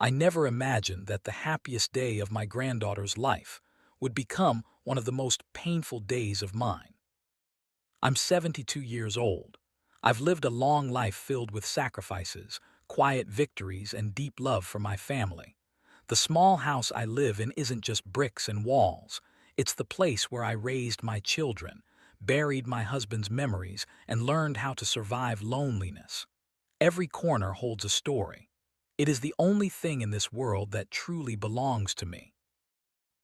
I never imagined that the happiest day of my granddaughter's life would become one of the most painful days of mine. I'm 72 years old. I've lived a long life filled with sacrifices, quiet victories, and deep love for my family. The small house I live in isn't just bricks and walls. It's the place where I raised my children, buried my husband's memories, and learned how to survive loneliness. Every corner holds a story. It is the only thing in this world that truly belongs to me.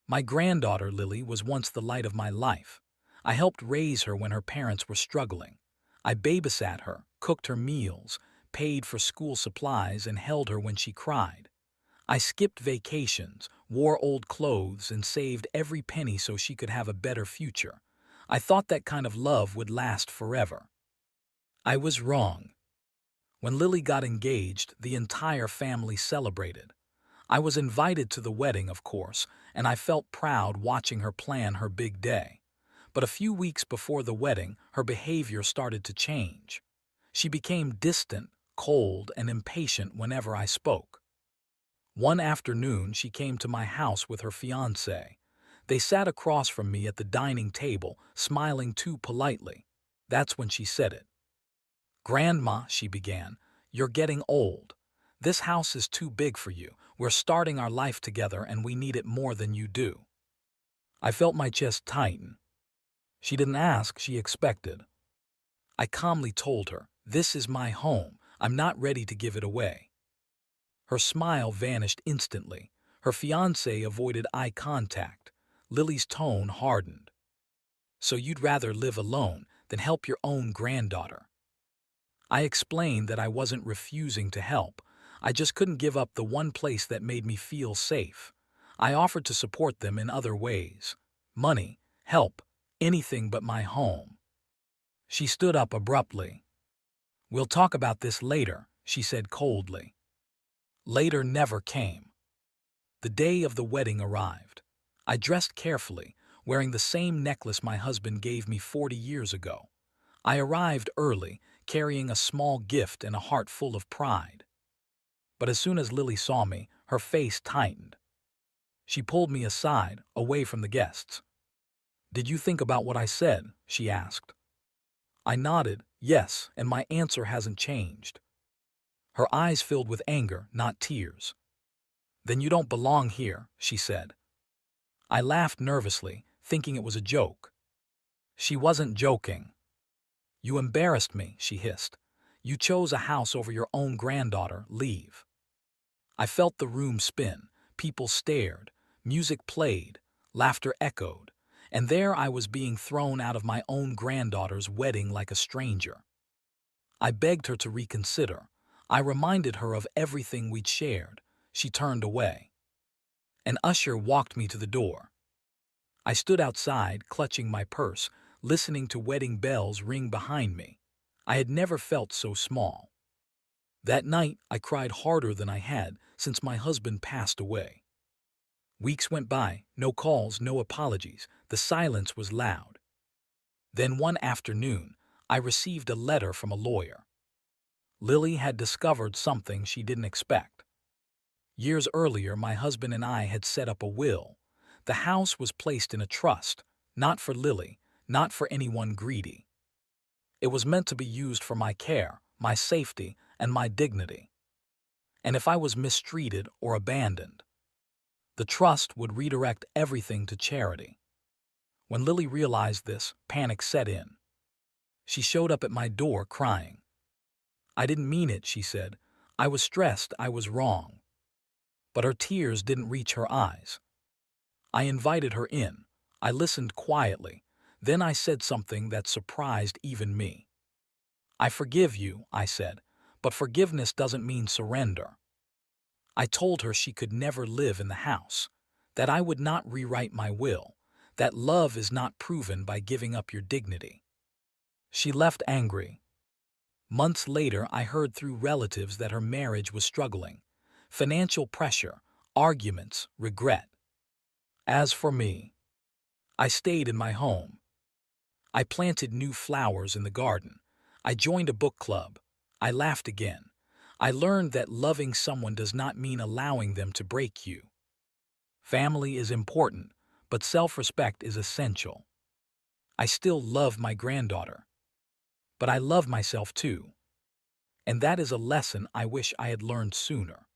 My granddaughter, Lily, was once the light of my life. I helped raise her when her parents were struggling. I babysat her, cooked her meals, paid for school supplies, and held her when she cried. I skipped vacations, wore old clothes, and saved every penny so she could have a better future. I thought that kind of love would last forever. I was wrong. When Lily got engaged, the entire family celebrated. I was invited to the wedding, of course, and I felt proud watching her plan her big day. But a few weeks before the wedding, her behavior started to change. She became distant, cold, and impatient whenever I spoke. One afternoon, she came to my house with her fiancé. They sat across from me at the dining table, smiling too politely. That's when she said it. "Grandma," she began, "you're getting old. This house is too big for you. We're starting our life together and we need it more than you do." I felt my chest tighten. She didn't ask, she expected. I calmly told her, "This is my home. I'm not ready to give it away." Her smile vanished instantly. Her fiancé avoided eye contact. Lily's tone hardened. "So you'd rather live alone than help your own granddaughter?" I explained that I wasn't refusing to help. I just couldn't give up the one place that made me feel safe. I offered to support them in other ways. Money, help, anything but my home. She stood up abruptly. "We'll talk about this later," she said coldly. Later never came. The day of the wedding arrived. I dressed carefully, wearing the same necklace my husband gave me 40 years ago. I arrived early, carrying a small gift and a heart full of pride. But as soon as Lily saw me, her face tightened. She pulled me aside, away from the guests. "Did you think about what I said?" she asked. I nodded, yes, and my answer hasn't changed. Her eyes filled with anger, not tears. "Then you don't belong here," she said. I laughed nervously, thinking it was a joke. She wasn't joking. "You embarrassed me," she hissed. "You chose a house over your own granddaughter. Leave." I felt the room spin. People stared. Music played. Laughter echoed. And there I was being thrown out of my own granddaughter's wedding like a stranger. I begged her to reconsider. I reminded her of everything we'd shared. She turned away. An usher walked me to the door. I stood outside, clutching my purse, listening to wedding bells ring behind me. I had never felt so small. That night, I cried harder than I had since my husband passed away. Weeks went by, no calls, no apologies. The silence was loud. Then one afternoon, I received a letter from a lawyer. Lily had discovered something she didn't expect. Years earlier, my husband and I had set up a will. The house was placed in a trust, not for Lily, not for anyone greedy. It was meant to be used for my care, my safety, and my dignity. And if I was mistreated or abandoned, the trust would redirect everything to charity. When Lily realized this, panic set in. She showed up at my door crying. "I didn't mean it," she said. "I was stressed, I was wrong." But her tears didn't reach her eyes. I invited her in. I listened quietly. Then I said something that surprised even me. "I forgive you," I said, "but forgiveness doesn't mean surrender." I told her she could never live in the house, that I would not rewrite my will, that love is not proven by giving up your dignity. She left angry. Months later, I heard through relatives that her marriage was struggling. Financial pressure, arguments, regret. As for me, I stayed in my home. I planted new flowers in the garden. I joined a book club. I laughed again. I learned that loving someone does not mean allowing them to break you. Family is important, but self-respect is essential. I still love my granddaughter, but I love myself too. And that is a lesson I wish I had learned sooner.